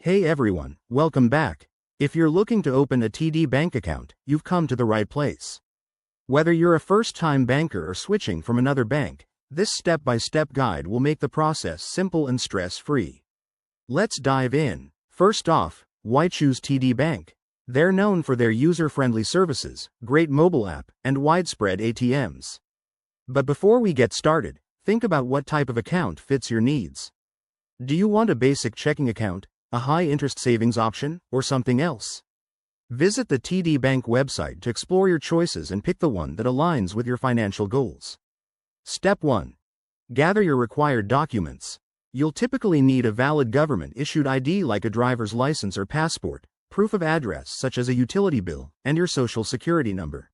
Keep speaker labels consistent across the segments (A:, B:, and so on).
A: Hey everyone, welcome back. If you're looking to open a TD Bank account, you've come to the right place. Whether you're a first-time banker or switching from another bank, this step-by-step guide will make the process simple and stress-free. Let's dive in. First off, why choose TD Bank? They're known for their user-friendly services, great mobile app, and widespread ATMs. But before we get started, think about what type of account fits your needs. Do you want a basic checking account, a high-interest savings option, or something else? Visit the TD Bank website to explore your choices and pick the one that aligns with your financial goals. Step 1. Gather your required documents. You'll typically need a valid government-issued ID like a driver's license or passport, proof of address such as a utility bill, and your social security number.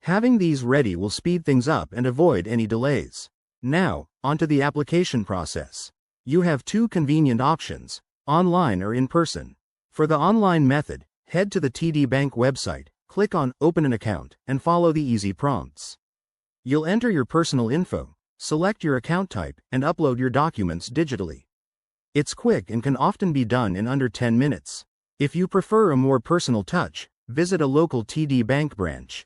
A: Having these ready will speed things up and avoid any delays. Now, onto the application process. You have two convenient options: online or in person. For the online method, head to the TD Bank website, click on Open an Account, and follow the easy prompts. You'll enter your personal info, select your account type, and upload your documents digitally. It's quick and can often be done in under 10 minutes. If you prefer a more personal touch, visit a local TD Bank branch.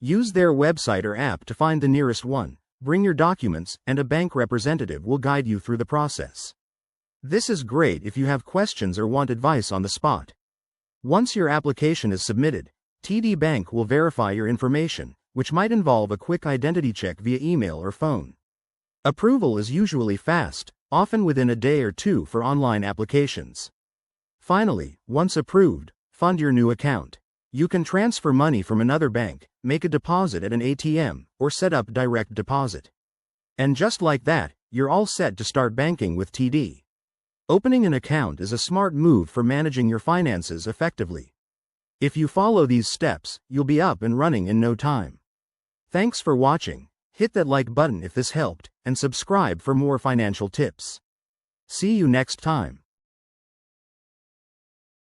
A: Use their website or app to find the nearest one, bring your documents, and a bank representative will guide you through the process. This is great if you have questions or want advice on the spot. Once your application is submitted, TD Bank will verify your information, which might involve a quick identity check via email or phone. Approval is usually fast, often within a day or two for online applications. Finally, once approved, fund your new account. You can transfer money from another bank, make a deposit at an ATM, or set up direct deposit. And just like that, you're all set to start banking with TD. Opening an account is a smart move for managing your finances effectively. If you follow these steps, you'll be up and running in no time. Thanks for watching. Hit that like button if this helped, and subscribe for more financial tips. See you next time.